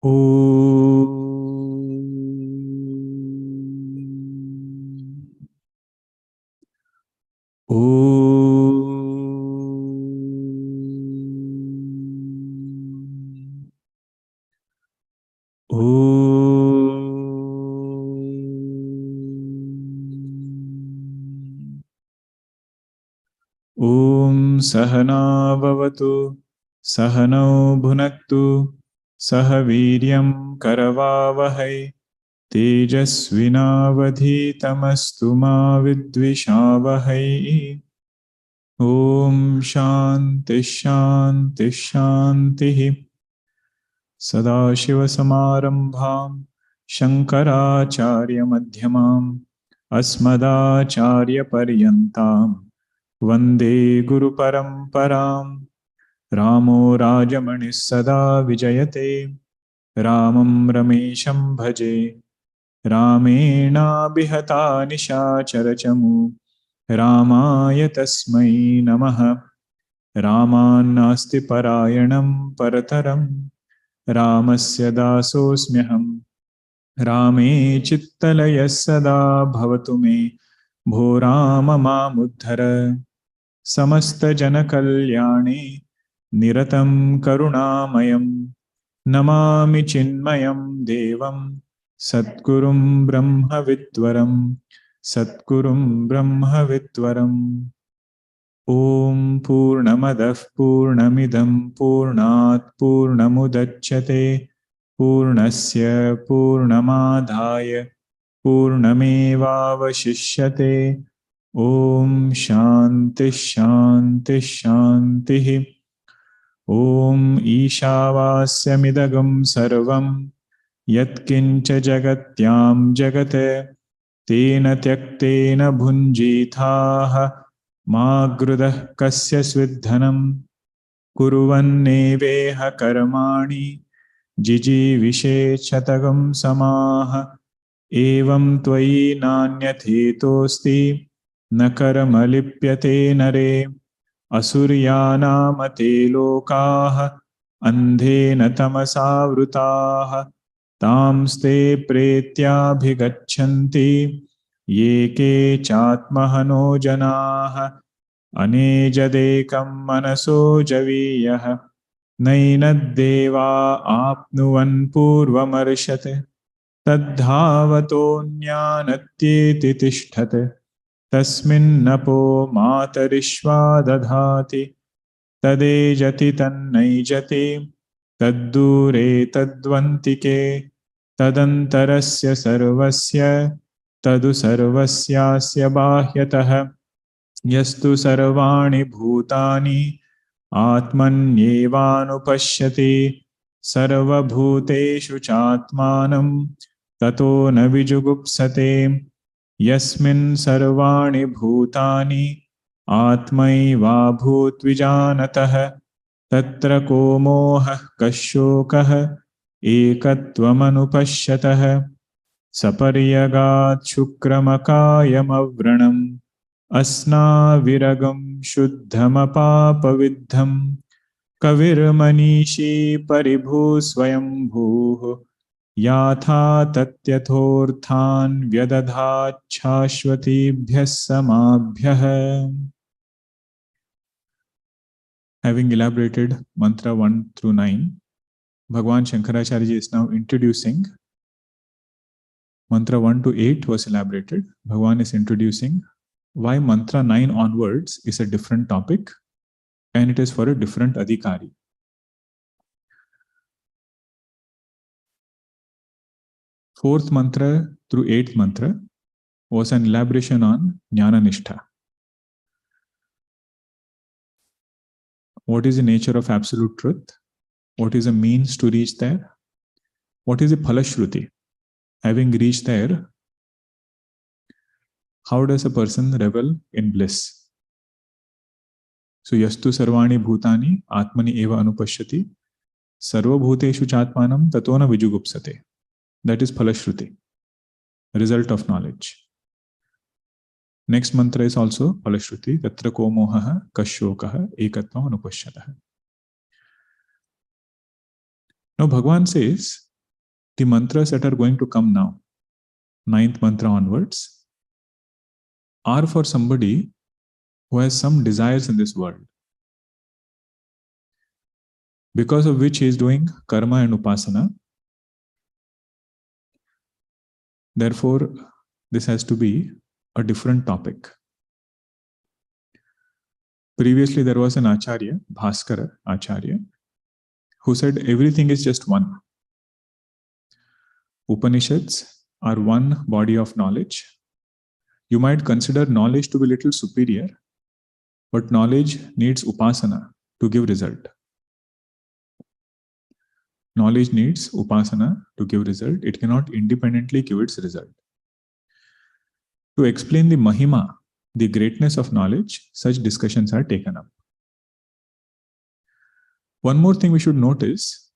Om. Om Sahana Bhavatu Sahanau Bhunaktu Sahaviryam Karavavahai Tejasvinavadhitamastu ma vidvishavahai. Om Shanti Shanti Shanti. Sadashivasamarambham Shankaracharya Madhyamam Asmadacharya Paryantam Vande Guru Paramparam. Ramo Rajamani Sada Vijayate Ramam Ramesham Bhaje Ramena Bihata Nishacharachamu Ramaya Tasmai Namaha. Ramanasti Parayanam Parataram Ramasya Dasosmyaham. Rame Chittalaya Sada Bhavatu Me Bho Rama Mamuddhara. Samasta Jana Kalyane Niratam Karunamayam Namami Chinmayam Devam Satgurum Brahma Vidwaram Satgurum Brahma Vidwaram. Om Purnamadah Purnamidam Purnat Purnamudachyate Purnasya Purnamadhaya Purnamevavashishyate. Om Shanti Shanti Shanti. Om Ishavasya Sarvam Yatkincha Jagatyam Jagate Tena Tyaktena Bhunjithaha Magrudah Kasya Svidhanam Kuruvanneveha Karmani Jiji Vishechatagam Samaha Evam Tvai Nanyatetosti Nakaramalipyate Nare Asuryanamate Lokaha Andhena Tamasavrutaha Tamste Pretyabhigachanti Yeke Chatmahano Janaha Anejadekam Manaso Javiyah Nainadeva Apnuvan Purvamarshate Tadhavatonyanatyeti Tishthate Tasminnapo Matarishva Dadhati Tadejati Tannaijati Taddure Tadvantike Tadantarasya Sarvasya Tadu Sarvasyasya Bahyatah Yastu Sarvani Bhutani Atmanyevanupashyati Sarva Bhuteshu Chatmanam Tato Navijugupsate Yasmin Sarvani Bhutani Atmaiva Bhutvijanatah Tatra ko moha kasyokah ekatvamanupashyatah Saparyagat shukramakayam avranam Asna viragam shuddhamapapaviddham Kavirmanishi paribhu swayambhuh Yatha tatyathorthan vyadadhat chashvatibhyas samabhyah. Having elaborated mantra 1 through 9, Bhagwan Shankaracharya ji is now introducing. Mantra 1 to 8 was elaborated. Bhagwan is introducing why mantra 9 onwards is a different topic and it is for a different adhikari. Fourth mantra through 8th mantra was an elaboration on Jnana Nishtha. What is the nature of absolute truth? What is the means to reach there? What is the Phalashruti? Having reached there, how does a person revel in bliss? So, Yastu Sarvani Bhutani Atmani Eva Anupashyati Sarva Bhuteshu Chatmanam Tatona Vijugupsate. That is Phalashruti, result of knowledge. Next mantra is also Phalashruti, Tatra ko mohaha kashokaha ekatvam anupashyatah. Now Bhagwan says the mantras that are going to come now, 9th mantra onwards, are for somebody who has some desires in this world, because of which he is doing karma and upasana. Therefore, this has to be a different topic. Previously, there was an Acharya, Bhaskara Acharya, who said everything is just one. Upanishads are one body of knowledge. You might consider knowledge to be a little superior, but knowledge needs upasana to give result. Knowledge needs upasana to give result. It cannot independently give its result. To explain the mahima, the greatness of knowledge, such discussions are taken up. One more thing we should notice,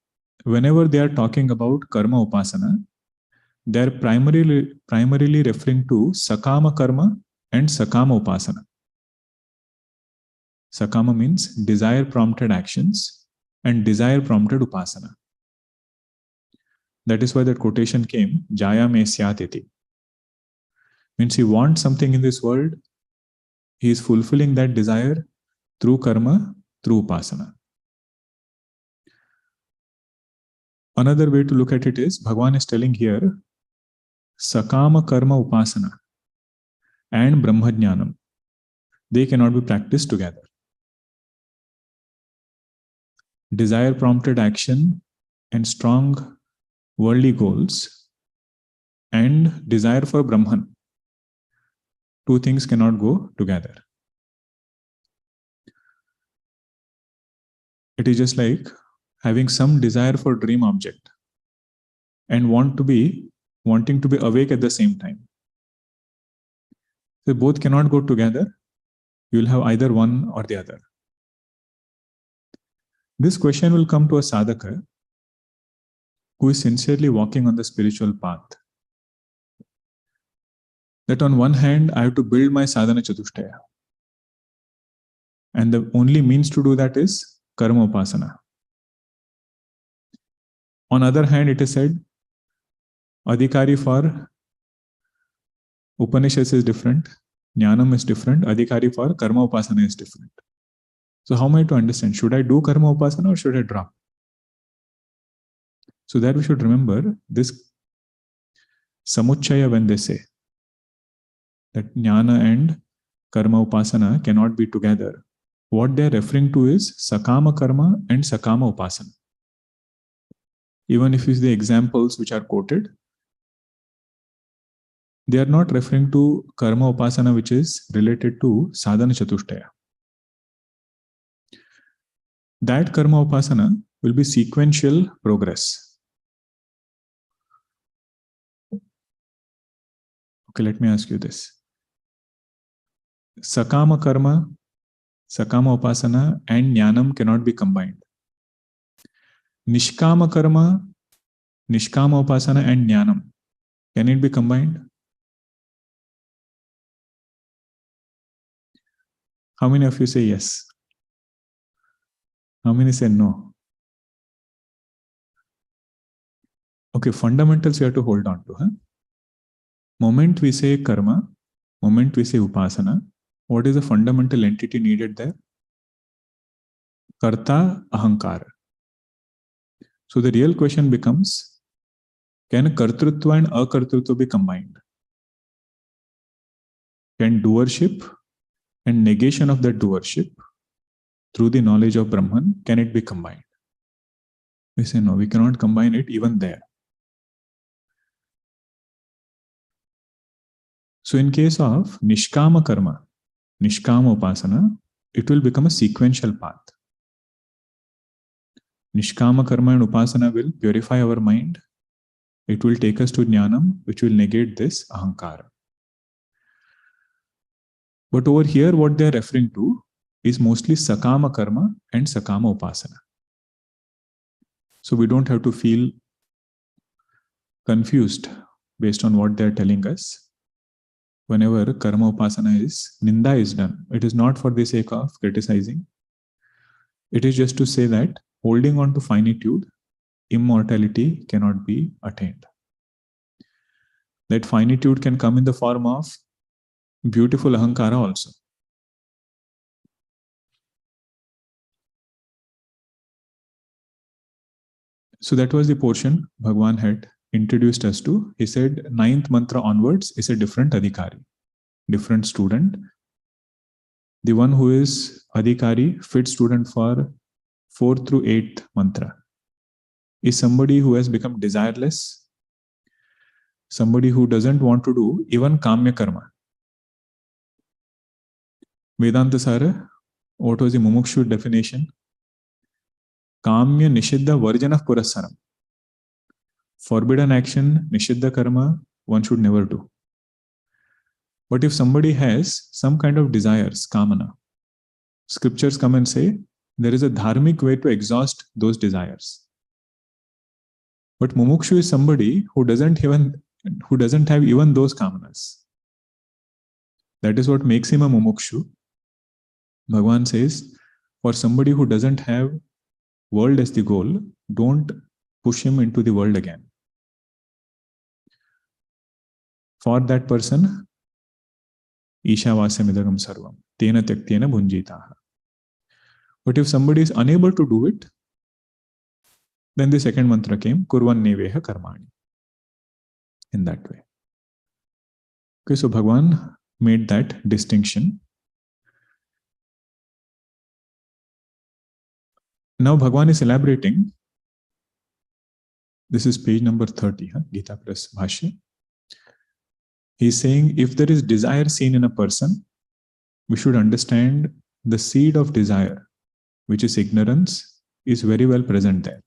whenever they are talking about karma upasana, they are primarily referring to Sakama Karma and Sakama Upasana. Sakama means desire-prompted actions and desire-prompted upasana. That is why that quotation came, Jaya me syat iti. Means he wants something in this world, he is fulfilling that desire through karma, through upasana. Another way to look at it is, Bhagavan is telling here, Sakama Karma Upasana and Brahmajnanam, they cannot be practiced together. Desire-prompted action and strong worldly goals and desire for Brahman, two things cannot go together. It is just like having some desire for dream object and wanting to be awake at the same time. So both cannot go together. You will have either one or the other. This question will come to a sadhaka who is sincerely walking on the spiritual path. That on one hand, I have to build my sadhana chatushtaya. And the only means to do that is karma upasana. On other hand, it is said, Adhikari for Upanishads is different, Jnanam is different, Adhikari for karma upasana is different. So how am I to understand? Should I do karma upasana or should I drop? So that we should remember this samuchaya when they say that jnana and karma upasana cannot be together. What they are referring to is Sakama Karma and Sakama Upasana. Even if you see the examples which are quoted, they are not referring to karma upasana which is related to sadhana chatushtaya. That karma upasana will be sequential progress. Okay, let me ask you this. Sakama Karma, Sakama Upasana and Jnanam cannot be combined. Nishkama Karma, Nishkama Upasana and Jnanam, can it be combined? How many of you say yes? How many say no? Okay, fundamentals you have to hold on to. Huh? Moment we say karma, moment we say upasana, what is the fundamental entity needed there? Karta, ahankara. So the real question becomes, can kartrutva and akartrutva be combined? Can doership and negation of that doership through the knowledge of Brahman, can it be combined? We say no, we cannot combine it even there. So in case of Nishkama Karma, Nishkama Upasana, it will become a sequential path. Nishkama Karma and Upasana will purify our mind. It will take us to Jnanam, which will negate this ahankara. But over here, what they are referring to is mostly Sakama Karma and Sakama Upasana. So we don't have to feel confused based on what they are telling us. Whenever Karma Upasana is, Ninda is done. It is not for the sake of criticizing. It is just to say that holding on to finitude immortality cannot be attained. That finitude can come in the form of beautiful ahankara also. So that was the portion Bhagwan had introduced us to. He said 9th mantra onwards is a different adhikari, different student. The one who is adhikari, fit student for 4th through 8th mantra, is somebody who has become desireless, somebody who doesn't want to do even kamya karma. Vedanta Sara, what was the mumukshu definition? Kamya nishiddha varjana purasaram. Forbidden action, nishiddha karma, one should never do. But if somebody has some kind of desires, kamana, scriptures come and say there is a dharmic way to exhaust those desires. But mumukshu is somebody who doesn't have even those kamanas. That is what makes him a mumukshu. Bhagwan says, for somebody who doesn't have world as the goal, don't push him into the world again. For that person, Ishavasyopanishad sarvam, tena tyaktena bhunjitaha. But if somebody is unable to do it, then the second mantra came, kurvan neveha karmani. In that way. Okay, so Bhagwan made that distinction. Now Bhagwan is elaborating. This is page number 30, Gita Press Bhashya. He is saying, if there is desire seen in a person, we should understand the seed of desire, which is ignorance, is very well present there.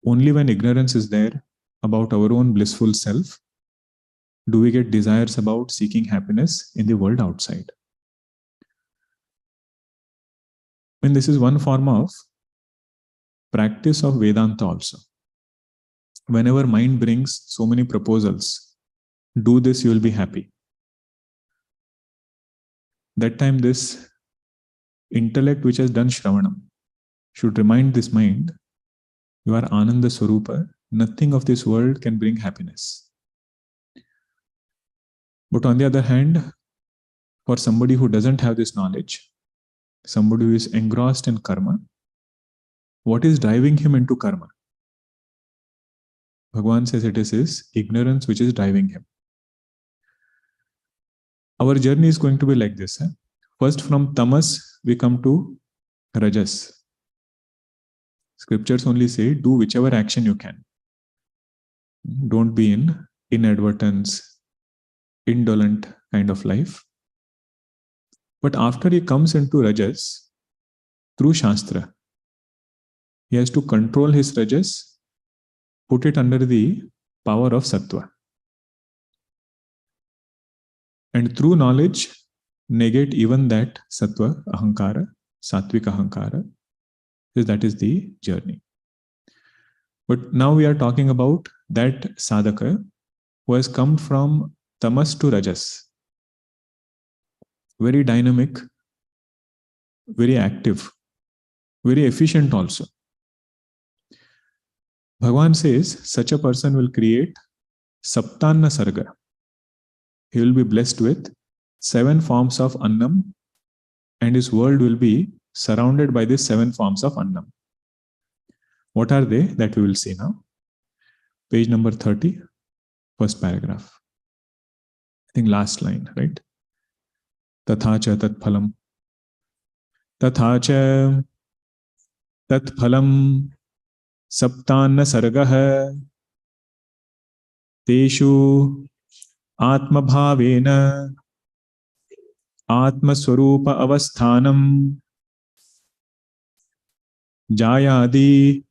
Only when ignorance is there about our own blissful self, do we get desires about seeking happiness in the world outside. And this is one form of practice of Vedanta also. Whenever mind brings so many proposals, do this, you will be happy. That time this intellect which has done Shravanam should remind this mind, you are Ananda Swarupa, nothing of this world can bring happiness. But on the other hand, for somebody who doesn't have this knowledge, somebody who is engrossed in karma, what is driving him into karma? Bhagwan says it is his ignorance which is driving him. Our journey is going to be like this. First from tamas, we come to rajas. Scriptures only say, do whichever action you can. Don't be in inadvertence, indolent kind of life. But after he comes into rajas, through Shastra, he has to control his rajas, put it under the power of sattva. And through knowledge, negate even that sattva, ahankara, sattvic ahankara. That is the journey. But now we are talking about that sadhaka who has come from tamas to rajas. Very dynamic, very active, very efficient also. Bhagwan says such a person will create Saptanna Sarga. He will be blessed with 7 forms of annam, and his world will be surrounded by these 7 forms of annam. What are they? That we will see now. Page number 30, first paragraph. I think last line, right? Tathacha tat phalam. Tathacha tat phalam saptanna sargah teshu atma bhavena atma swarupa avasthanam jayadi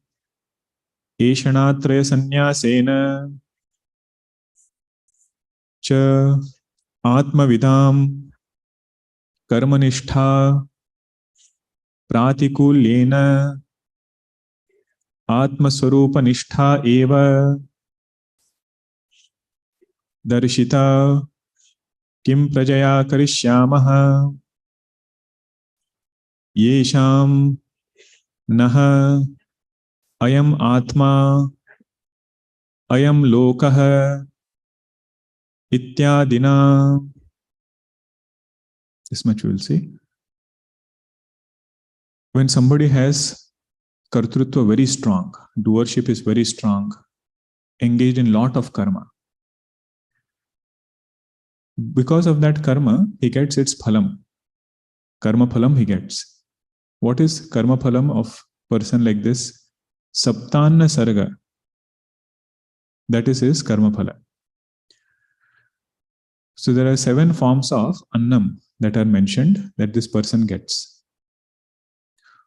eshanatraya sanyasena cha atma vidam karmanishta pratikulyena atma swarupa nishtha eva darshita kim prajaya karishyamah yesham naha Ayam Atma, Ayam Lokah, Ityadina. This much we will see. When somebody has Kartrutva very strong, doership is very strong, engaged in lot of karma. Because of that karma, he gets its phalam. Karma phalam he gets. What is karma phalam of person like this? Saptanna sarga. That is his karma phala. So there are 7 forms of annam that are mentioned that this person gets.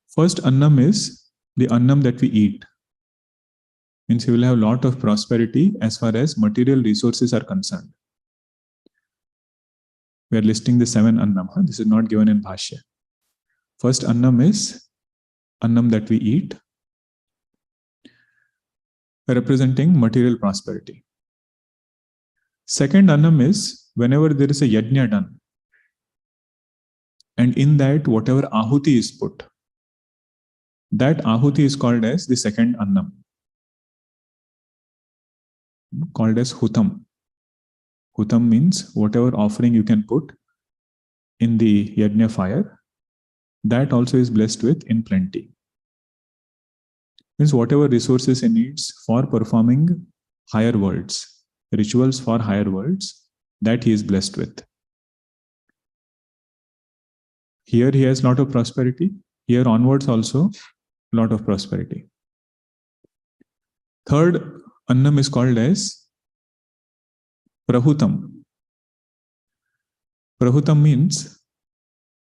First annam is the annam that we eat. Means he will have a lot of prosperity as far as material resources are concerned. We are listing the 7 annam. This is not given in Bhashya. First annam is annam that we eat, representing material prosperity. Second annam is whenever there is a yajna done, and in that whatever ahuti is put, that ahuti is called as the second annam, called as hutam. Hutam means whatever offering you can put in the yajna fire, that also is blessed with in plenty. Means whatever resources he needs for performing higher worlds, rituals for higher worlds, that he is blessed with. Here he has a lot of prosperity. Here onwards also a lot of prosperity. Third annam is called as prahutam. Prahutam means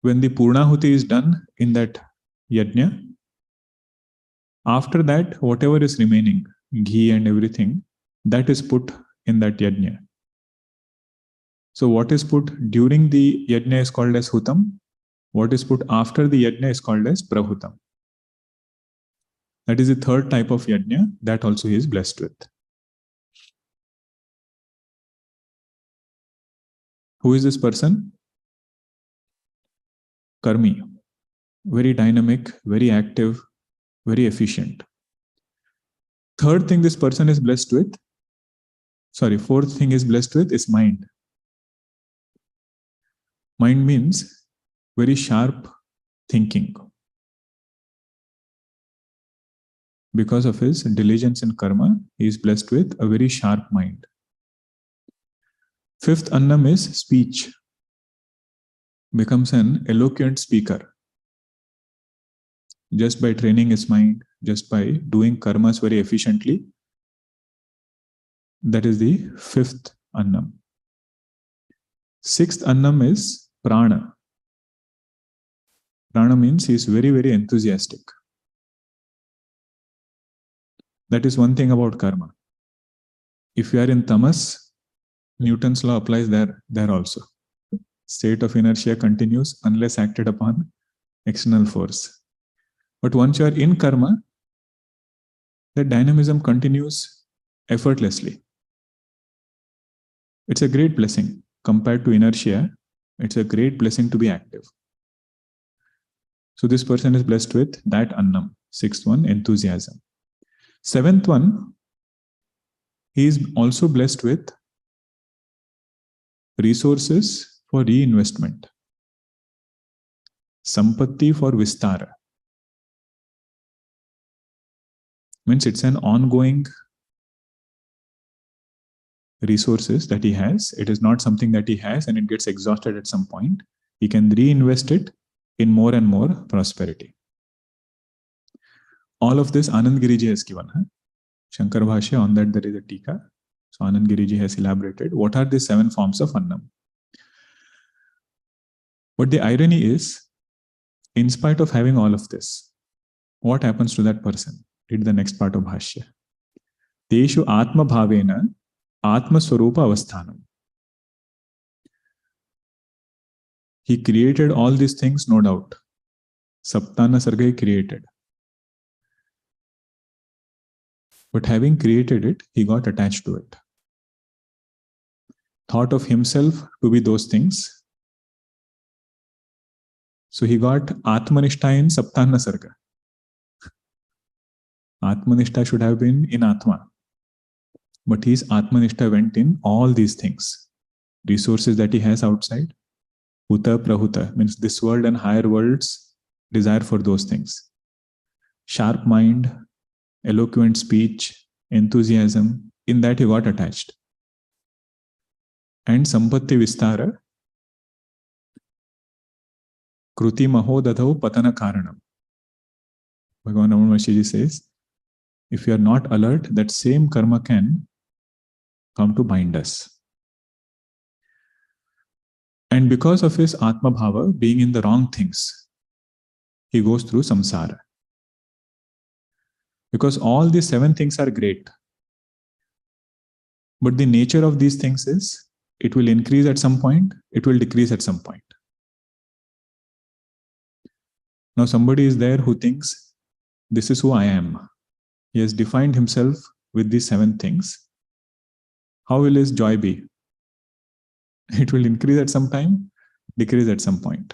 when the purnahuti is done in that yajna, after that whatever is remaining, ghee and everything, that is put in that yajna. So what is put during the yajna is called as hutam. What is put after the yajna is called as prahutam. That is the third type of yajna that also he is blessed with. Who is this person? Karmi. Very dynamic, very active, very efficient. Third thing this person is blessed with, fourth thing is blessed with is mind. Mind means very sharp thinking. Because of his diligence in karma, he is blessed with a very sharp mind. Fifth annam is speech. Becomes an eloquent speaker. Just by training his mind, just by doing karmas very efficiently. That is the fifth annam. Sixth annam is prana. Prana means he is very, very enthusiastic. That is one thing about karma. If you are in tamas, Newton's law applies there also. State of inertia continues unless acted upon external force. But once you are in karma, the dynamism continues effortlessly. It's a great blessing. Compared to inertia, it's a great blessing to be active. So this person is blessed with that annam. Sixth one, enthusiasm. Seventh one, he is also blessed with resources for reinvestment. Sampatti for vistara. Means it's an ongoing resources that he has. It is not something that he has and it gets exhausted at some point. He can reinvest it in more and more prosperity. All of this Anand Giriji has given. Shankar Bhashya, on that there is a tika. So Anand Giriji has elaborated. What are the 7 forms of annam? But the irony is, in spite of having all of this, what happens to that person? Read the next part of Bhashya. Teshu Atma Bhavena Atma Swarupa Avasthanam. He created all these things, no doubt. Saptana Sarga created. But having created it, he got attached to it. Thought of himself to be those things. So he got Atmanishta in Saptana Sarga. Atmanishta should have been in Atma. But his Atmanishta went in all these things. Resources that he has outside. Huta prahuta means this world and higher worlds desire for those things. Sharp mind, eloquent speech, enthusiasm, in that he got attached. And sampatti vistara, kruti mahodadhau patana karanam. Bhagavan Ramana Maharshi says, if you are not alert, that same karma can come to bind us. And because of his Atma Bhava being in the wrong things, he goes through samsara. Because all these 7 things are great. But the nature of these things is, it will increase at some point, it will decrease at some point. Now somebody is there who thinks, this is who I am. He has defined himself with these 7 things. How will his joy be? It will increase at some time, decrease at some point.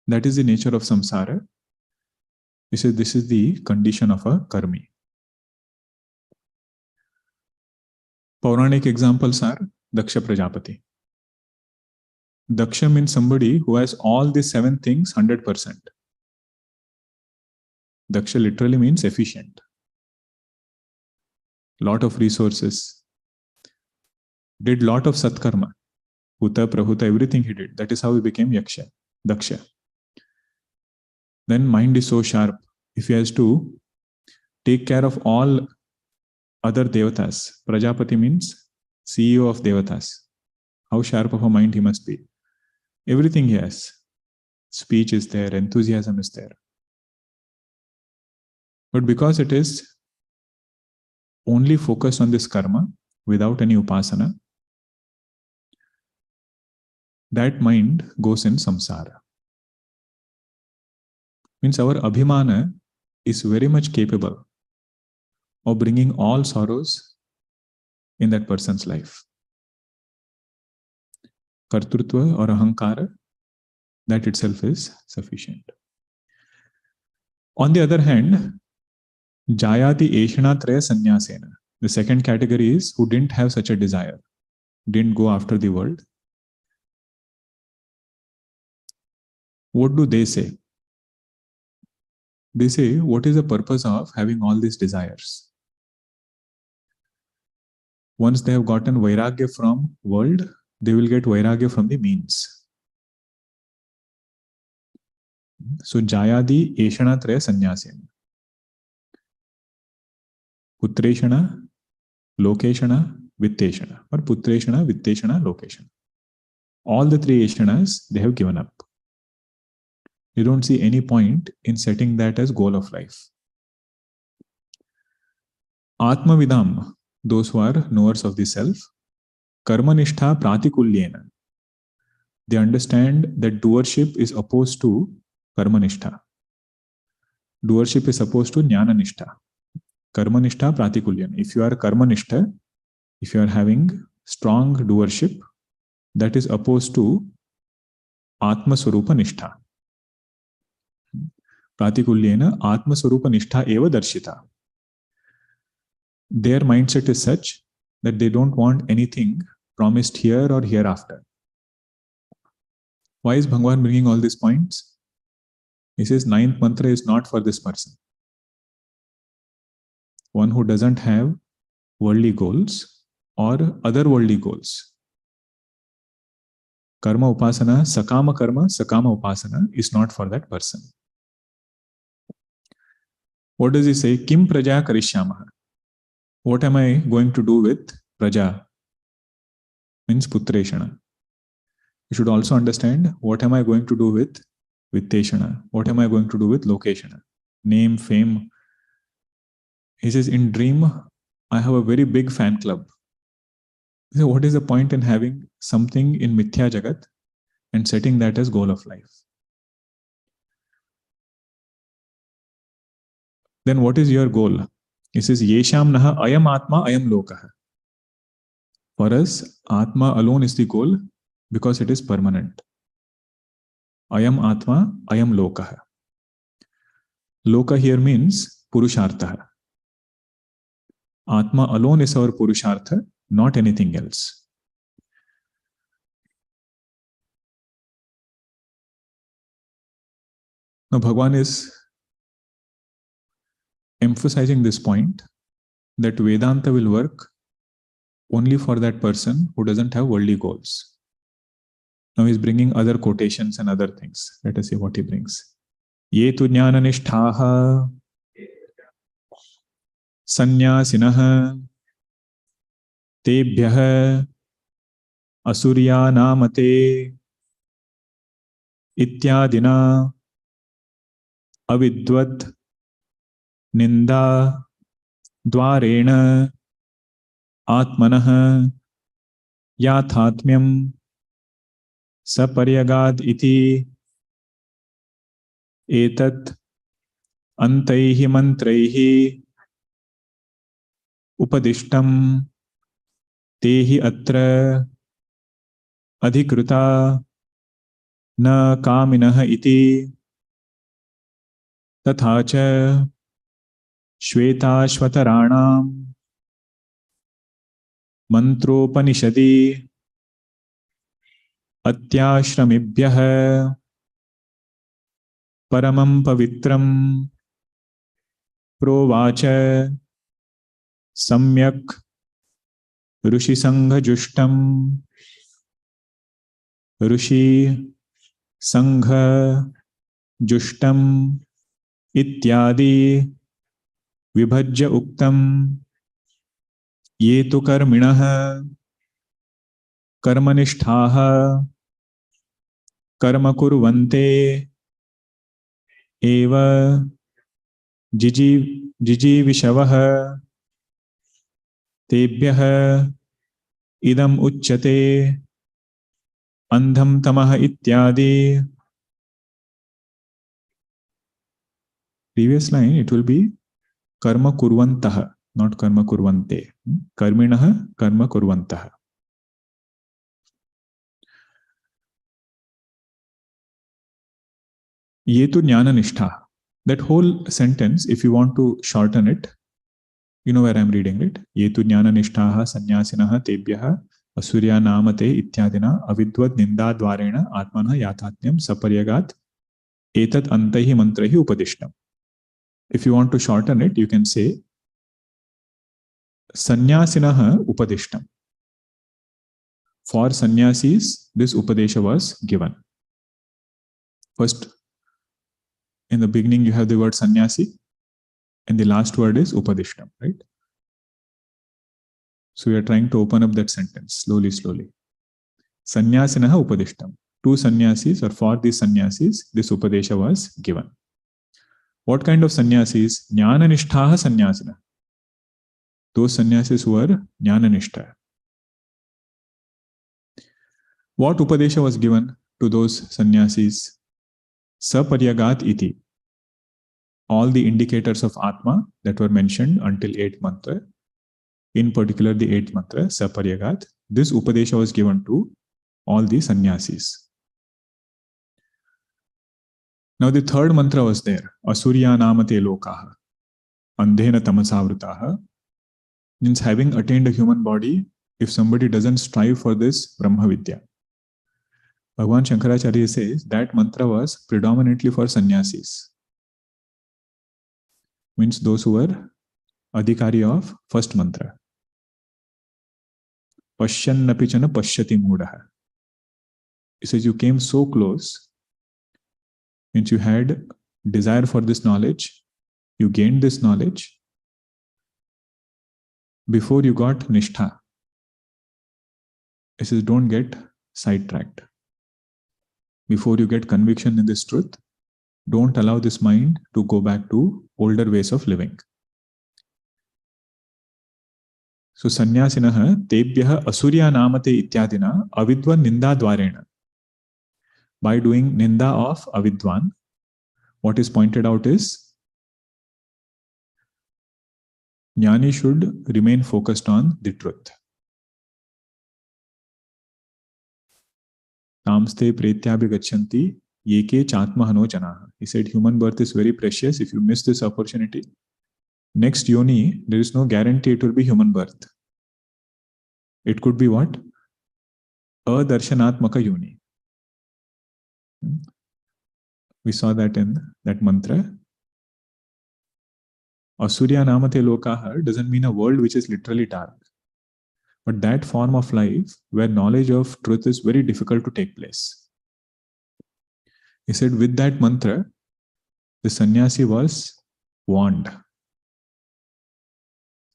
That is the nature of samsara. This is the condition of a karmi. Pauranic examples are Daksha Prajapati. Daksha means somebody who has all these 7 things 100%. Daksha literally means efficient. Lot of resources. Did lot of satkarma. Huta, prahuta, everything he did. That is how he became Yaksha, Daksha. Then mind is so sharp. If he has to take care of all other devatas. Prajapati means CEO of devatas. How sharp of a mind he must be. Everything he has. Speech is there, enthusiasm is there. But because it is only focused on this karma without any upasana, that mind goes in samsara. Means our abhimana is very much capable of bringing all sorrows in that person's life. Kartrutva or ahankara, that itself is sufficient. On the other hand, jayati eshanatraya sannyasena. The second category is who didn't have such a desire, didn't go after the world. What do they say? They say, what is the purpose of having all these desires? Once they have gotten vairagya from world, they will get vairagya from the means. So, jayadi eshanatraya sannyasena. Putreshana, lokeshana, vitteshana. Or putreshana, vitteshana, lokeshana. All the 3 eshanas, they have given up. You don't see any point in setting that as goal of life. Atma Vidam, those who are knowers of the self, karma-nishtha pratikulyena. They understand that doership is opposed to karma-nishtha. Doership is opposed to jnana-nishtha. Karma-nishtha pratikulyena. If you are karma-nishtha, if you are having strong doership, that is opposed to atma-swarupa-nishtha. Pratikulyena atma-swarupa-nishtha eva darshita. Their mindset is such that they don't want anything promised here or hereafter. Why is Bhagavan bringing all these points? He says 9th mantra is not for this person. One who doesn't have worldly goals or otherworldly goals. Karma upasana, sakama karma, sakama upasana is not for that person. What does he say? Kim praja karishyamaha. What am I going to do with praja? Means putreshana. You should also understand what am I going to do with vitteshana? What am I going to do with lokeshana? Name, fame. He says, in dream, I have a very big fan club. So what is the point in having something in mithya jagat and setting that as goal of life? Then what is your goal? He says, Yesham naha ayam atma ayam lokaha. For us, atma alone is the goal because it is permanent. Ayam atma ayam lokaha. Loka here means Purushartha. Atma alone is our Purushartha, not anything else. Now, Bhagavan is emphasizing this point that Vedanta will work only for that person who doesn't have worldly goals. Now he's bringing other quotations and other things. Let us see what he brings. Ye tu jnana nishthaha sannyasinaha tebhyah asurya namate ityadina avidvat ninda dvarena atmanah yathatmyam saparyagad iti etat antaihi mantraihi upadishtam tehi atra adhikruta na kaminah iti tatha cha shvetashvataranam mantropanishadi atyashramibhyah paramam pavitram provacha samyak rushi sangha justam rushi sangha justam ityadi vibhajya uktam ye tu karminah karmanishtaha karma kurvante eva jijivishavaha tebhyah idam uchyate andham tamah ityadi. Previous line, it will be karma kurvantah, not karma kurvante. Karminah karma kurvantah. Ye tu jnana nishtha. That whole sentence, if you want to shorten it, you know where I am reading it. Ye tu jnana nishthaha sannyasinah tebhyah asurya namate ityadina avidvat ninda dvarena atmana yathatmyam saparyagat etat antaihi mantraihi upadishtam. If you want to shorten it, you can say Sannyasinah upadishtam. For sannyasis, this upadesha was given. First, in the beginning, you have the word sannyasi, and the last word is upadishtam, right? So we are trying to open up that sentence slowly, slowly. Sannyasinah upadishtam. To sannyasis, or for these sannyasis, this upadesha was given. What kind of sannyasis? Jnana nishthaha sannyasina. Those sannyasis who were jnana nishtha. What upadesha was given to those sannyasis? Saparyagat iti. All the indicators of Atma that were mentioned until 8th mantra, in particular the 8th mantra, Saparyagat, this upadesha was given to all the sannyasis. Now the third mantra was there, Asurya namate lokaha, andhena tamasavrutaha, means having attained a human body, if somebody doesn't strive for this Brahma Vidya. Bhagavan Shankaracharya says that mantra was predominantly for sannyasis. Means those who were adhikari of first mantra. Pashyannapichana pashyati mudaha. He says you came so close, means you had desire for this knowledge, you gained this knowledge before you got nishtha. He says don't get sidetracked. Before you get conviction in this truth, don't allow this mind to go back to older ways of living. So sannyasinah tebhyah asurya namate ityadina avidvan ninda dvarena. By doing ninda of avidvan, what is pointed out is jnani should remain focused on the truth. Tamste pretyabhi gachanti yeke chatmahano janaha. He said human birth is very precious. If you miss this opportunity, next yoni, there is no guarantee it will be human birth. It could be what? Adarshanatmaka yoni. We saw that in that mantra. Asurya namate lokaha doesn't mean a world which is literally dark, but that form of life where knowledge of truth is very difficult to take place. He said with that mantra, the sannyasi was warned.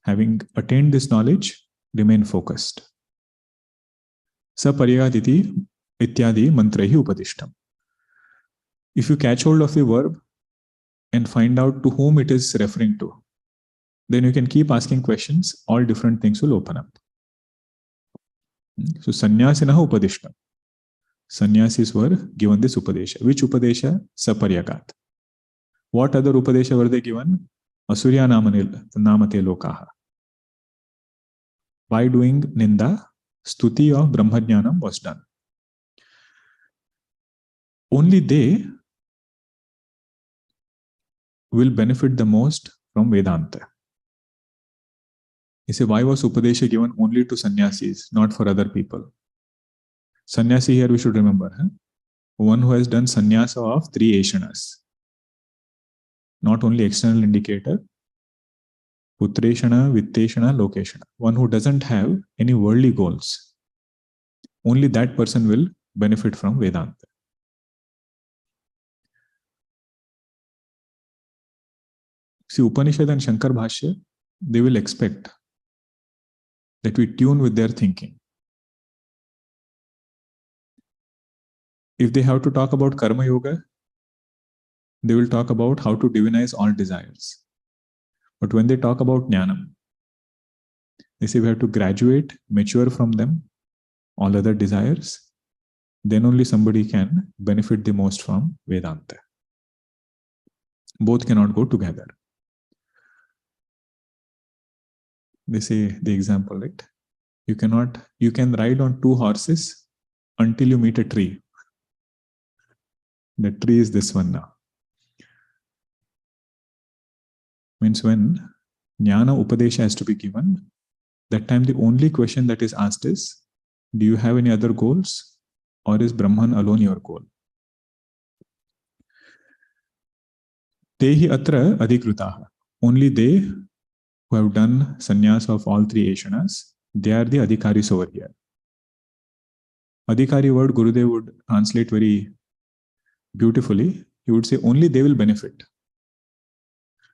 Having attained this knowledge, remain focused. Sapariyaditi ityadi mantrahi upadishtam. If you catch hold of the verb and find out to whom it is referring to, then you can keep asking questions, all different things will open up. So sannyasinaha upadishtam. Sannyasis were given this upadesha. Which upadesha? Saparyagat. What other upadesha were they given? Asurya namate lokaha. By doing ninda, stuti of Brahmajnanam was done. Only they will benefit the most from Vedanta. He said, why was Upadesha given only to sannyasis, not for other people? Sannyasi here we should remember, one who has done sannyasa of 3 ashanas. Not only external indicator, putreshana, vitteshana, lokeshana. One who doesn't have any worldly goals. Only that person will benefit from Vedanta. See, Upanishad and Shankar Bhashya, they will expect that we tune with their thinking. If they have to talk about karma-yoga, they will talk about how to divinize all desires. But when they talk about jnanam, they say we have to graduate, mature from them, all other desires, then only somebody can benefit the most from Vedanta. Both cannot go together. They say the example, right? You can ride on 2 horses until you meet a tree. The tree is this one now. Means when jnana upadesha has to be given, that time the only question that is asked is, do you have any other goals, or is Brahman alone your goal? Tehi atra adhikrutaha. Only they who have done sannyas of all 3 ashanas, they are the adhikaris over here. Adhikari word Gurudev would translate very beautifully. He would say only they will benefit.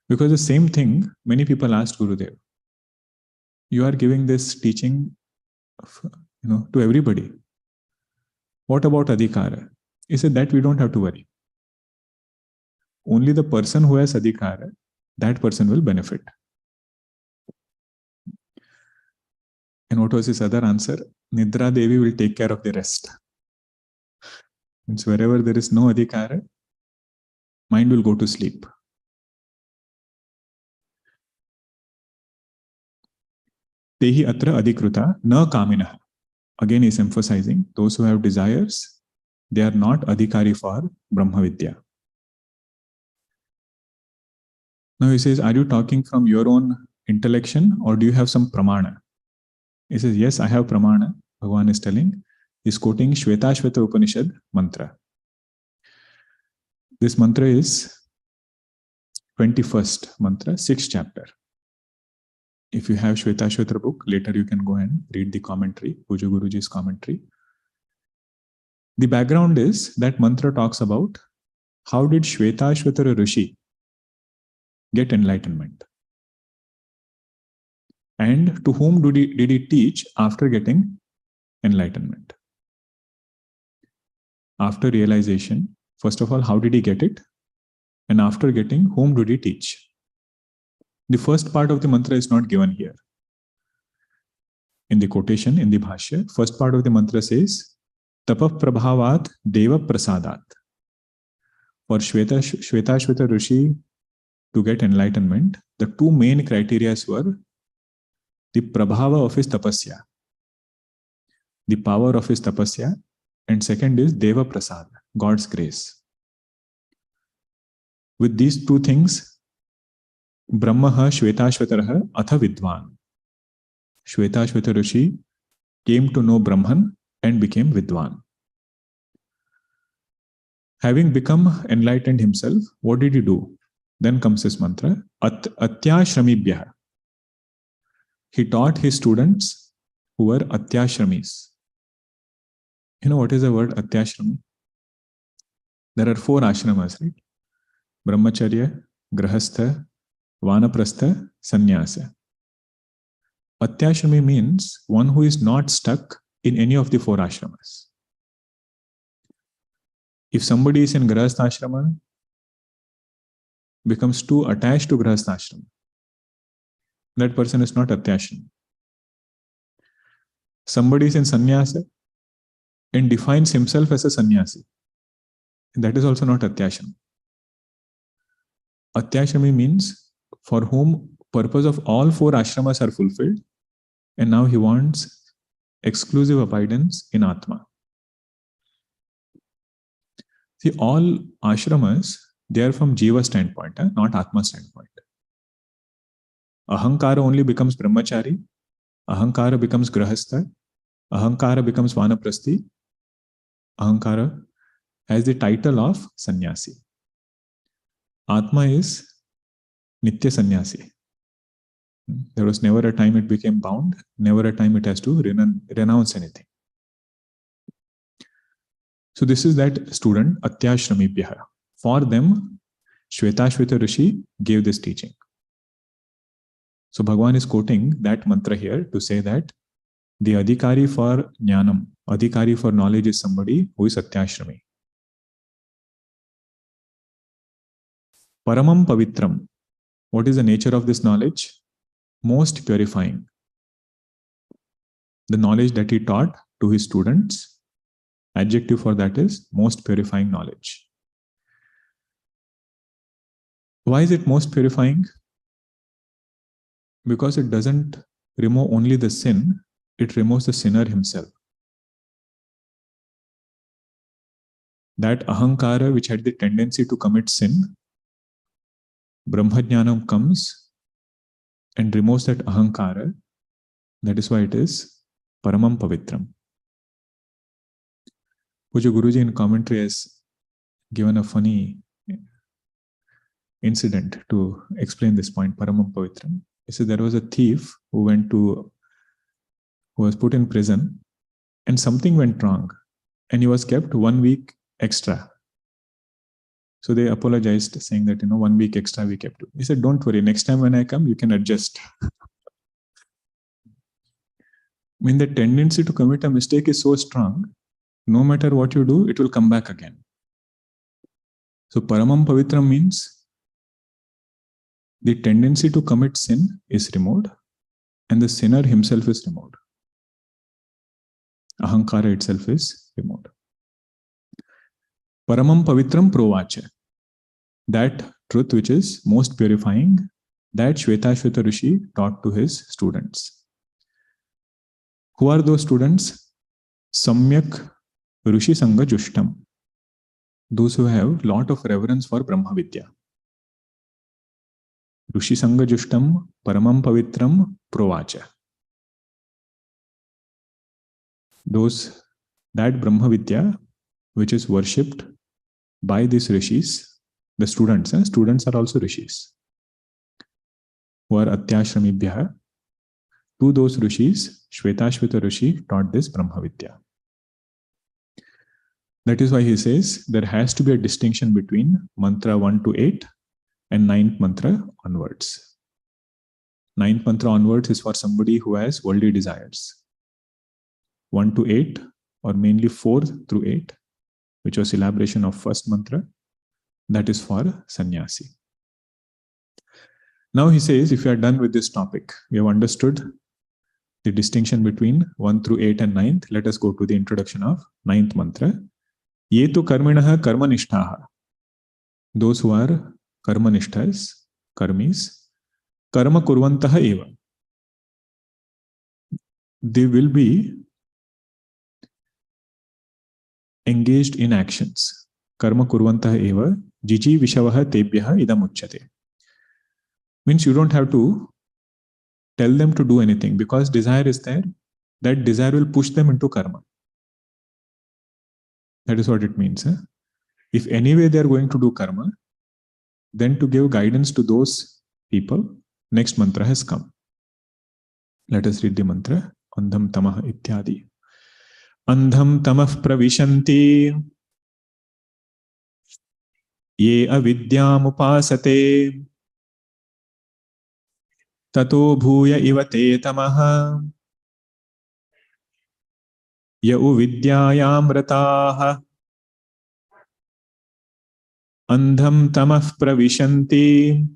Because the same thing many people asked Gurudev. You are giving this teaching to everybody. What about adhikara? He said that we don't have to worry. Only the person who has adhikara, that person will benefit. And what was his other answer? Nidra Devi will take care of the rest. Means wherever there is no adhikara, mind will go to sleep. Tehi atra adhikruta na kaminah. Again, he is emphasizing those who have desires, they are not adhikari for Brahma Vidya. Now he says, are you talking from your own intellection or do you have some pramana? He says, yes, I have pramana. Bhagavan is telling. He's quoting Ishavasyopanishad Upanishad mantra. This mantra is 21st mantra, 6th chapter. If you have Shvetashvatra book, later you can go and read the commentary, Puja Guruji's commentary. The background is that mantra talks about how did Shvetashvatra Rishi get enlightenment? And to whom did he teach after getting enlightenment? After realization, first of all, how did he get it? And after getting, whom did he teach? The first part of the mantra is not given here. In the quotation, in the bhashya, first part of the mantra says, Tapah prabhavat deva prasadat. For Shvetashvatra Rishi to get enlightenment, the 2 main criteria were the prabhava of his tapasya, the power of his tapasya, and second is deva prasad, God's grace. With these two things, Brahmaha Shvetashvataraha Atha Vidvan. Shvetashvata Rishi came to know Brahman and became Vidwan. Having become enlightened himself, what did he do? Then comes this mantra, Atyashrami. He taught his students who were Atyashramis. You know what is the word Atyashrami? There are 4 ashramas, right? Brahmacharya, Grahastha, Vanaprastha, Sannyasa. Atyashrami means one who is not stuck in any of the 4 ashramas. If somebody is in Grahastha ashrama, becomes too attached to Grahastha ashrama, that person is not Atyashrami. Somebody is in Sannyasa and defines himself as a sannyasi, that is also not Atyashrami. Atyashrami means for whom purpose of all 4 ashramas are fulfilled, and now he wants exclusive abidance in Atma. See, all ashramas, they are from Jiva standpoint, not Atma standpoint. Ahankara only becomes Brahmachari, Ahankara becomes Grahastha, Ahankara becomes Vanaprasthi, Ahankara has the title of Sannyasi. Atma is Nitya Sannyasi. There was never a time it became bound, never a time it has to renounce anything. So this is that student, Atyashrami. For them, Shvetashvata Rishi gave this teaching. So Bhagavan is quoting that mantra here to say that the Adhikari for Jnanam, Adhikari for knowledge is somebody who is Atyashrami. Paramam Pavitram. What is the nature of this knowledge? Most purifying. The knowledge that he taught to his students, adjective for that is most purifying knowledge. Why is it most purifying? Because it doesn't remove only the sin, it removes the sinner himself. That ahankara which had the tendency to commit sin, Brahmajnanam comes and removes that ahankara. That is why it is Paramam Pavitram. Puja Guruji in commentary has given a funny incident to explain this point, Paramam Pavitram. He said there was a thief who was put in prison and something went wrong and he was kept 1 week extra. So they apologized, saying that, 1 week extra we kept you. He said, don't worry, next time when I come, you can adjust. I mean, the tendency to commit a mistake is so strong, no matter what you do, it will come back again. So Paramam Pavitram means the tendency to commit sin is removed and the sinner himself is removed. Ahankara itself is removed. Paramam Pavitram Provacha. That truth which is most purifying, that Shvetashvata Rishi taught to his students. Who are those students? Samyak Rishi Sangha Jushtam. Those who have lot of reverence for Brahma Vidya. Rishi Sangha Jushtam Paramam Pavitram Provacha. That Brahma Vidya which is worshipped by these rishis, the students are also rishis, who are Atyashrami. To those rishis, Shvetashvata Rishi taught this Brahma Vidya. That is why he says there has to be a distinction between mantra 1 to 8 and 9th mantra onwards. 9th mantra onwards is for somebody who has worldly desires. 1 to 8, or mainly 4 through 8, which was elaboration of first mantra, that is for sannyasi. Now he says, if you are done with this topic, we have understood the distinction between 1 through 8 and 9th. Let us go to the introduction of 9th mantra. Yetu karminaha karma-nishtaha. Those who are karma-nishtas, karmis, karma kurvantaha eva. They will be engaged in actions. Karma kurvantaha eva. Jiji Vishavah Tebhyah Idam Uchyate. Means you don't have to tell them to do anything because desire is there. That desire will push them into karma. That is what it means. If anyway they are going to do karma, then to give guidance to those people, next mantra has come. Let us read the mantra. Andham tamah ityadi. Andham tamah pravishanti ye avidyam upasate tato bhuya ivate tamah ya uvidyayam rataha. Andham tamah pravishanti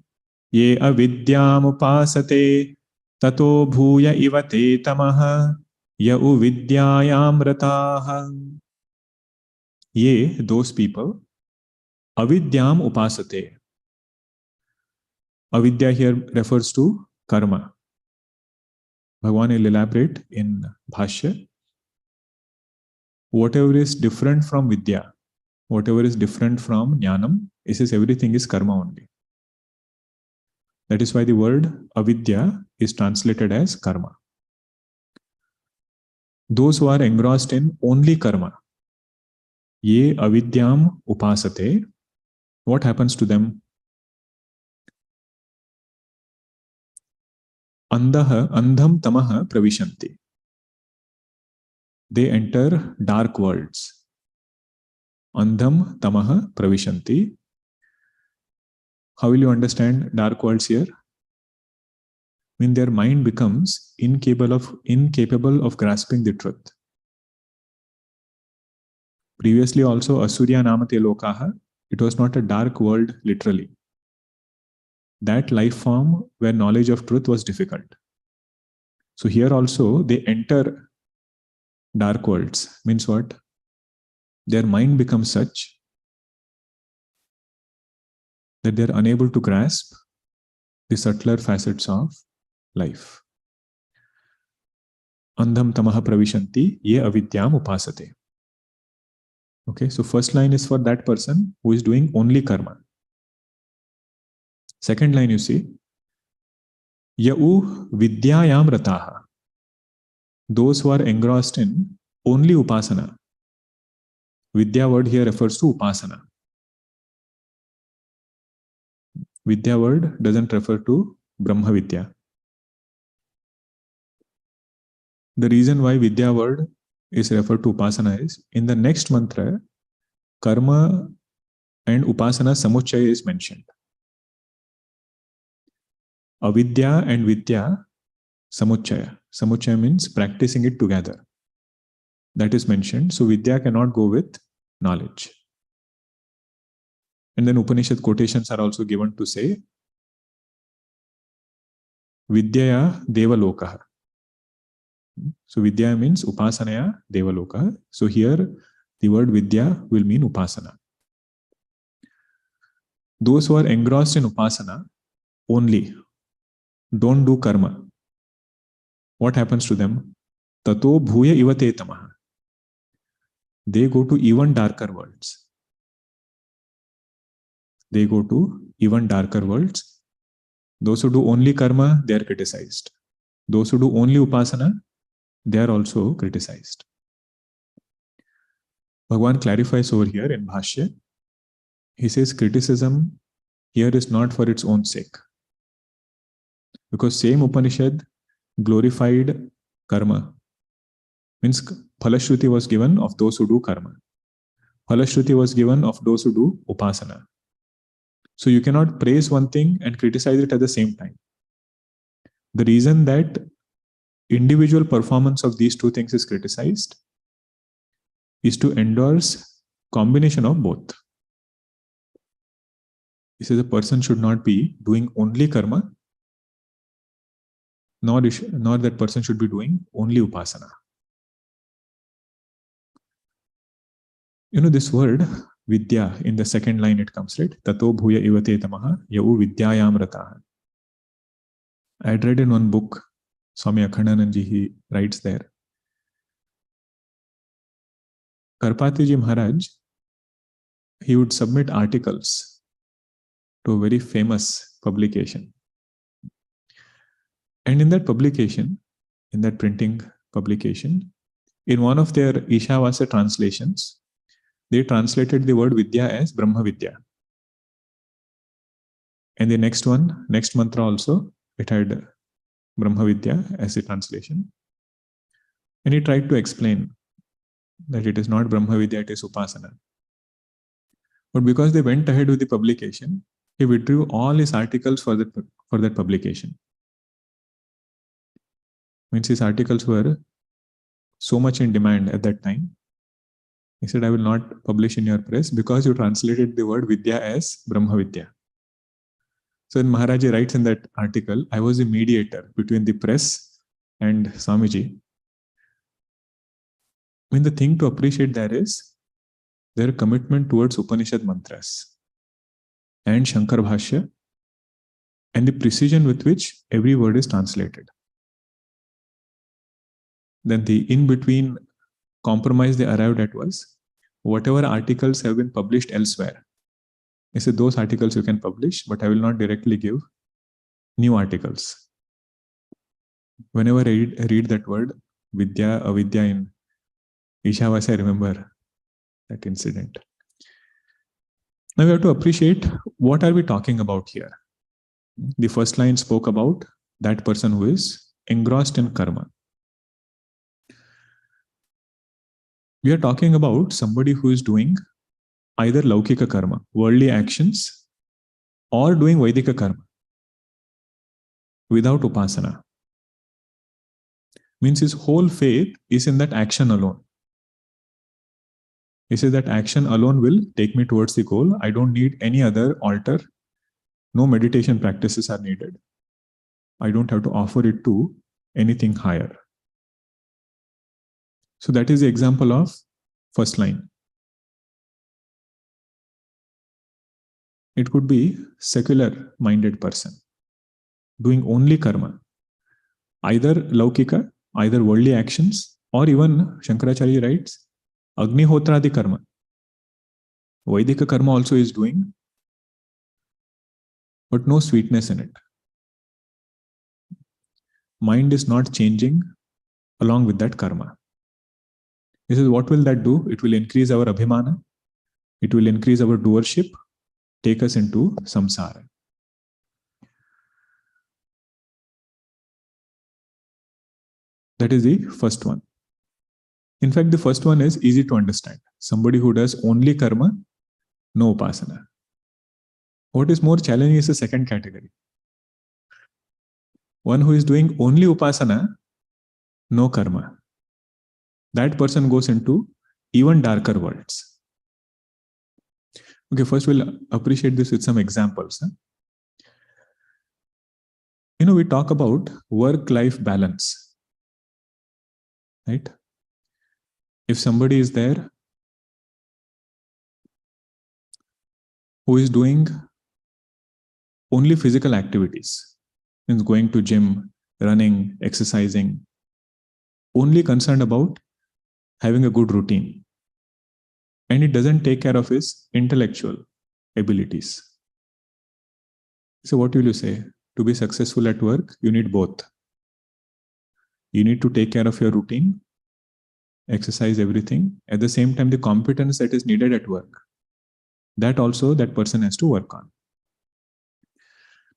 ye avidyam upasate tato bhuya ivate tamah ya uvidyayam rataha. Ye, those people, avidyam upasate. Avidya here refers to karma. Bhagavan will elaborate in Bhashya. Whatever is different from Vidya, whatever is different from Jnanam, he says everything is karma only. That is why the word avidya is translated as karma. Those who are engrossed in only karma, ye avidyam upasate, what happens to them? Andham tamah pravishanti. They enter dark worlds. Andham tamah pravishanti. How will you understand dark worlds here? When their mind becomes incapable of grasping the truth. Previously also, Asurya Namate Lokaha, it was not a dark world literally. That life form where knowledge of truth was difficult. So here also they enter dark worlds. Means what? Their mind becomes such that they are unable to grasp the subtler facets of life. Andham tamaha pravishanti ye avidyam upasate. Okay, so first line is for that person who is doing only karma. Second line you see, yau vidyayam rataha. Those who are engrossed in only upasana. Vidya word here refers to upasana. Vidya word doesn't refer to Brahma Vidya. The reason why Vidya word is referred to upasana is in the next mantra, karma and upasana samuchaya is mentioned. Avidya and Vidya samuchaya. Samuchaya means practicing it together. That is mentioned. So Vidya cannot go with knowledge. And then Upanishad quotations are also given to say, Vidyaya Devalokaha. So Vidya means Upasanaya Devalokaha. So here the word Vidya will mean Upasana. Those who are engrossed in Upasana only, don't do karma. What happens to them? Tato bhuya ivate tamaha. They go to even darker worlds. They go to even darker worlds. Those who do only karma, they are criticized. Those who do only upasana, they are also criticized. Bhagavan clarifies over here in Bhashya. He says criticism here is not for its own sake. Because same Upanishad glorified karma. Means Phalashruti was given of those who do karma. Phalashruti was given of those who do upasana. So you cannot praise one thing and criticize it at the same time. The reason that individual performance of these two things is criticized is to endorse combination of both. He says a person should not be doing only karma, nor that person should be doing only upasana. You know this word, Vidya, in the second line it comes, right? Tato bhuya ivate tamaha yau vidyayam rataha. I had read in one book, Swami Akhandanandji, he writes there. Karpatiji Maharaj, he would submit articles to a very famous publication. And in that publication, in that printing publication, in one of their Ishavasya translations, they translated the word Vidya as Brahma Vidya. And the next one, next mantra also, it had Brahma Vidya as a translation. And he tried to explain that it is not Brahma Vidya, it is upasana. But because they went ahead with the publication, he withdrew all his articles for that publication. Means his articles were so much in demand at that time. He said, I will not publish in your press because you translated the word Vidya as Brahma Vidya. So when Maharaji writes in that article, I was a mediator between the press and Swamiji. I mean, the thing to appreciate there is their commitment towards Upanishad mantras and Shankar Bhashya and the precision with which every word is translated. Then the in-between compromise they arrived at was whatever articles have been published elsewhere. I said, those articles you can publish, but I will not directly give new articles. Whenever I read that word, Vidya, Avidhya in Ishavasya, I remember that incident. Now we have to appreciate what are we talking about here. The first line spoke about that person who is engrossed in karma. We are talking about somebody who is doing either laukika karma, worldly actions, or doing Vaidika karma without upasana. Means his whole faith is in that action alone. He says that action alone will take me towards the goal. I don't need any other altar. No meditation practices are needed. I don't have to offer it to anything higher. So that is the example of first line. It could be secular-minded person doing only karma, either laukika, either worldly actions, or even Shankaracharya writes, Agnihotradi karma. Vaidika karma also is doing, but no sweetness in it. Mind is not changing along with that karma. He says, what will that do? It will increase our abhimana. It will increase our doership, take us into samsara. That is the first one. In fact, the first one is easy to understand. Somebody who does only karma, no upasana. What is more challenging is the second category. One who is doing only upasana, no karma. That person goes into even darker worlds. Okay, first we'll appreciate this with some examples. We talk about work-life balance, right? If somebody is there who is doing only physical activities, means going to gym, running, exercising, only concerned about having a good routine, and it doesn't take care of his intellectual abilities. So what will you say? To be successful at work, you need both. You need to take care of your routine, exercise everything. At the same time, the competence that is needed at work, that also that person has to work on.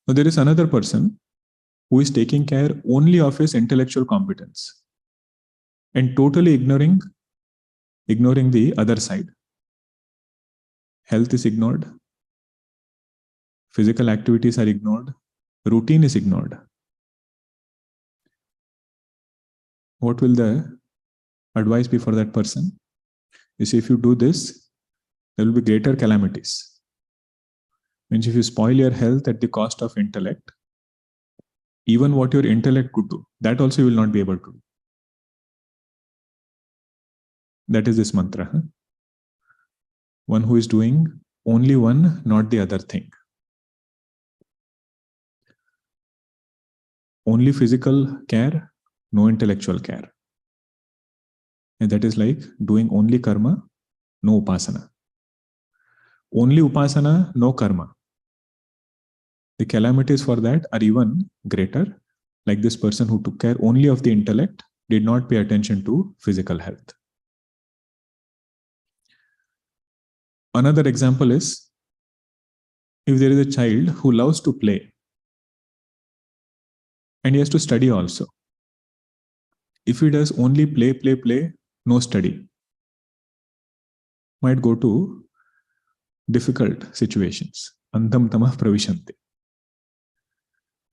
Now there is another person who is taking care only of his intellectual competence and totally ignoring the other side. Health is ignored, physical activities are ignored, routine is ignored. What will the advice be for that person? Is if you do this, there will be greater calamities. Means if you spoil your health at the cost of intellect, even what your intellect could do, that also you will not be able to do. That is this mantra. One who is doing only one, not the other thing. Only physical care, no intellectual care. And that is like doing only karma, no upasana. Only upasana, no karma. The calamities for that are even greater, like this person who took care only of the intellect, did not pay attention to physical health. Another example is, if there is a child who loves to play and he has to study also. If he does only play, no study, might go to difficult situations. Antam tamah pravishanti.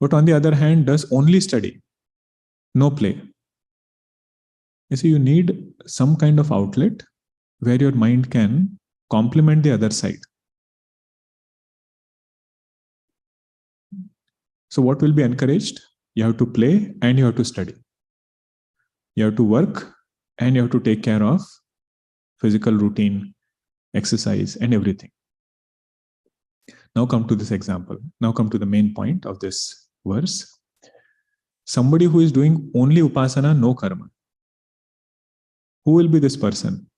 But on the other hand, does only study, no play. You see, you need some kind of outlet where your mind can complement the other side. So what will be encouraged? You have to play and you have to study. You have to work and you have to take care of physical routine, exercise, and everything. Now come to this example. Now come to the main point of this verse. Somebody who is doing only upasana, no karma. Who will be this person?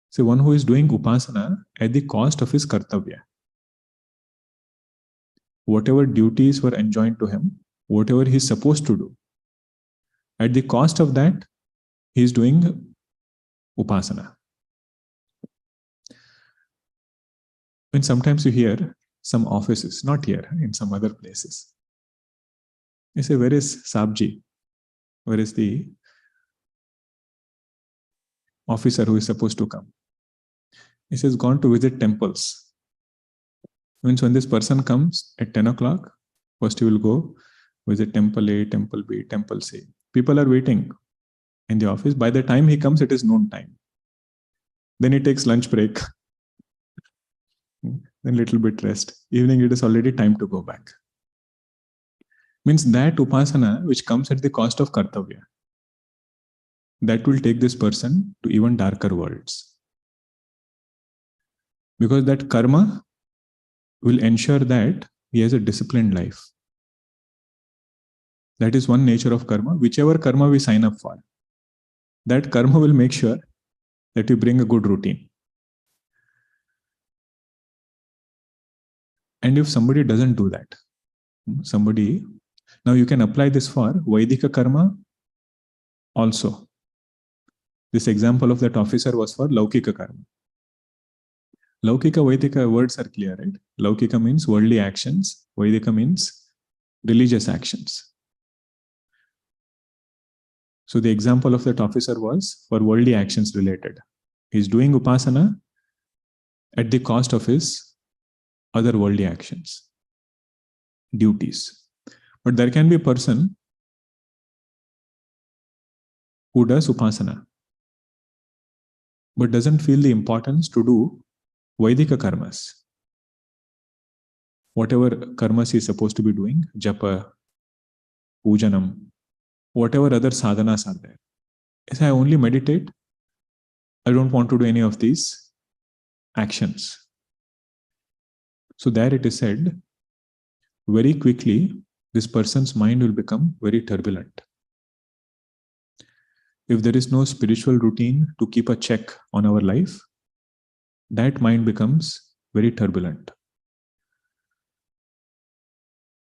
So one who is doing upasana at the cost of his kartavya. Whatever duties were enjoined to him, whatever he is supposed to do, at the cost of that, he is doing upasana. And sometimes you hear some offices, not here, in some other places. You say, where is Sabji? Where is the officer who is supposed to come? He says, gone to visit temples. Means when this person comes at 10 o'clock, first he will go visit temple A, temple B, temple C. People are waiting in the office. By the time he comes, it is noon time. Then he takes lunch break. Then little bit rest. Evening, it is already time to go back. Means that upasana which comes at the cost of kartavya, that will take this person to even darker worlds. Because that karma will ensure that he has a disciplined life. That is one nature of karma. Whichever karma we sign up for, that karma will make sure that we bring a good routine. And if somebody doesn't do that, now you can apply this for Vaidika karma also. This example of that officer was for Laukika karma. Laukika, Vaidika words are clear, right? Laukika means worldly actions. Vaidika means religious actions. So the example of that officer was for worldly actions related. He's doing upasana at the cost of his other worldly actions, duties. But there can be a person who does upasana, but doesn't feel the importance to do Vaidika karmas. Whatever karmas he is supposed to be doing, japa, pujanam, whatever other sadhanas are there. If I only meditate, I don't want to do any of these actions. So there it is said, very quickly, this person's mind will become very turbulent. If there is no spiritual routine to keep a check on our life, that mind becomes very turbulent.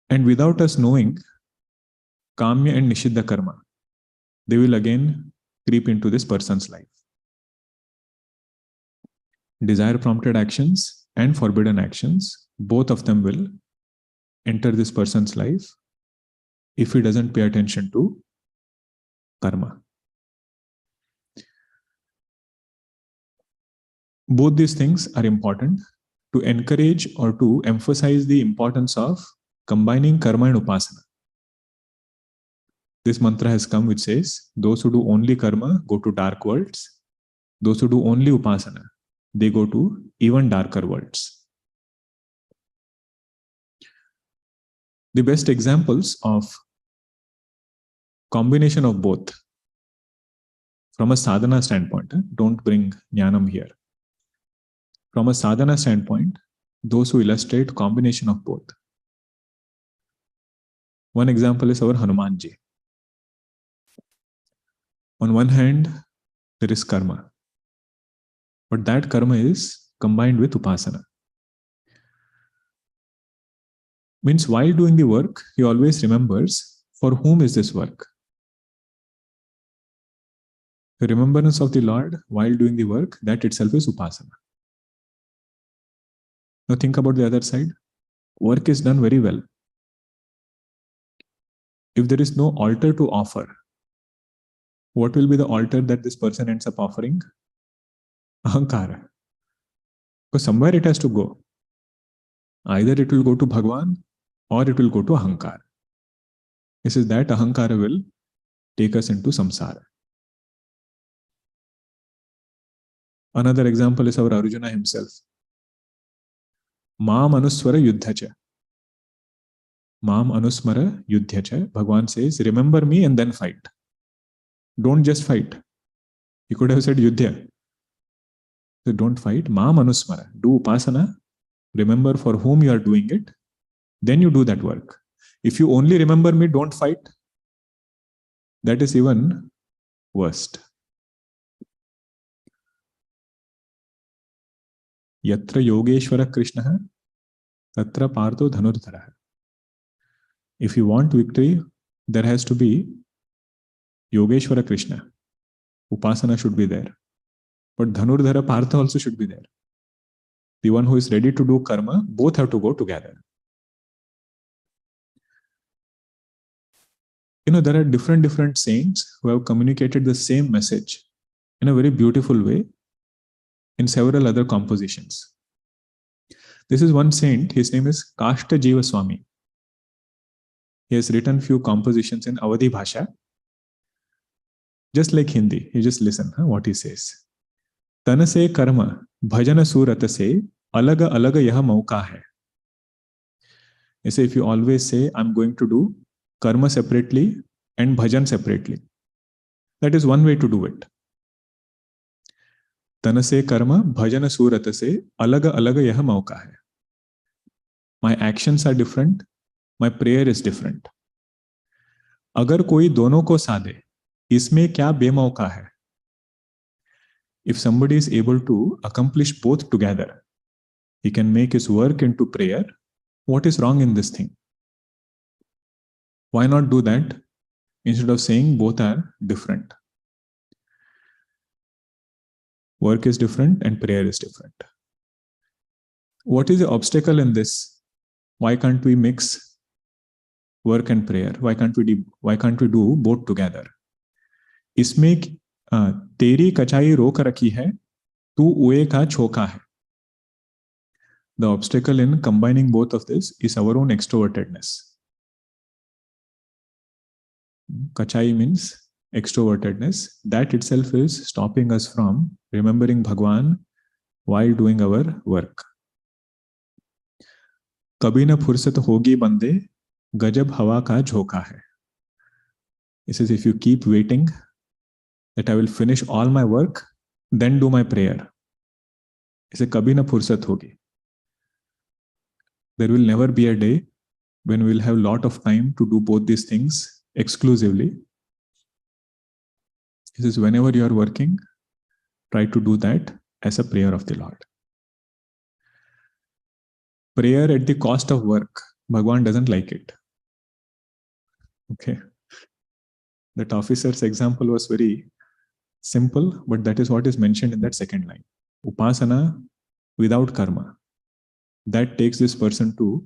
And without us knowing, Kamya and Nishidda karma, they will again creep into this person's life. Desire prompted actions and forbidden actions, both of them will enter this person's life if he doesn't pay attention to karma. Both these things are important to encourage or to emphasize the importance of combining karma and upasana. This mantra has come which says, those who do only karma go to dark worlds. Those who do only upasana, they go to even darker worlds. The best examples of combination of both from a sadhana standpoint, don't bring jnanam here. From a sadhana standpoint, those who illustrate combination of both. One example is our Hanumanji. On one hand, there is karma, but that karma is combined with upasana. Means while doing the work, he always remembers for whom is this work. The remembrance of the Lord while doing the work, that itself is upasana. Now think about the other side. Work is done very well. If there is no altar to offer, what will be the altar that this person ends up offering? Ahankara. Because somewhere it has to go. Either it will go to Bhagwan or it will go to Ahankara. This is that Ahankara will take us into samsara. Another example is our Arjuna himself. Mam anuswara yuddhacha. Mam anusmara yuddhacha. Bhagwan says, remember me and then fight. Don't just fight. He could have said yuddhya. So don't fight. Mam anusmara. Do upasana. Remember for whom you are doing it. Then you do that work. If you only remember me, don't fight. That is even worst. Yatra Yogeshwara Krishna, Tatra Partho Dhanurdhara. If you want victory, there has to be Yogeshwara Krishna. Upasana should be there. But Dhanurdhara Partha also should be there. The one who is ready to do karma, both have to go together. There are different saints who have communicated the same message in a very beautiful way in several other compositions. This is one saint, his name is Kashta Jiva Swami. He has written few compositions in Avidhya Bhasha. Just like Hindi, you just listen what he says. Tan se karma, bhajana surat se, alaga alaga yaha mauka hai. He says, if you always say, I'm going to do karma separately and bhajan separately, that is one way to do it. Tan se karma, bhajana surat se, alaga alaga yaha mauka hai. My actions are different, my prayer is different. अगर कोई दोनों को साधे, इसमें क्या बेमौका है? If somebody is able to accomplish both together, he can make his work into prayer. What is wrong in this thing? Why not do that instead of saying both are different? Work is different and prayer is different. What is the obstacle in this? Why can't we mix work and prayer? Why can't we do both together? इसमें तेरी कचाई रोक रखी है, तू उए का छोका है. The obstacle in combining both of this is our own extrovertedness. Kachai means extrovertedness. That itself is stopping us from remembering Bhagwan while doing our work. कभी न फुर्सत होगी बंदे, गजब हवा का झोंका है. He says, if you keep waiting that I will finish all my work, then do my prayer. He says, कभी न फुर्सत होगी. There will never be a day when we will have a lot of time to do both these things exclusively. He says, whenever you are working, try to do that as a prayer of the Lord. Prayer at the cost of work, Bhagwan doesn't like it. Okay. That officer's example was very simple, but that is what is mentioned in that second line. Upasana without karma. That takes this person to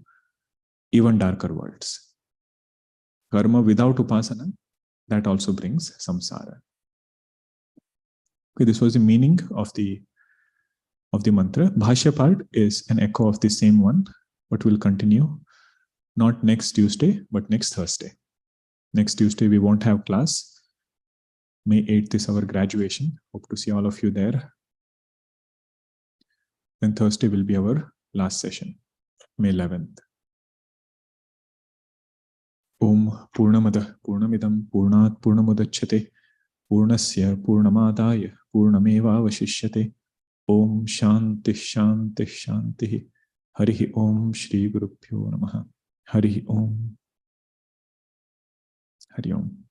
even darker worlds. Karma without upasana, that also brings samsara. Okay, this was the meaning of the mantra. Bhashya part is an echo of the same one, but we'll continue not next Tuesday, but next Thursday. Next Tuesday, we won't have class. May 8th is our graduation. Hope to see all of you there. Then Thursday will be our last session, May 11th. Om Purnamada Purnamidam Purnat Purnamudachyate Purnasya Purnamadaya Purnameva Vashishyate. Om Shanti Shanti Shanti. Harihi Om Shri Gurubhyo Namaha. Harihi Om. Hari Om.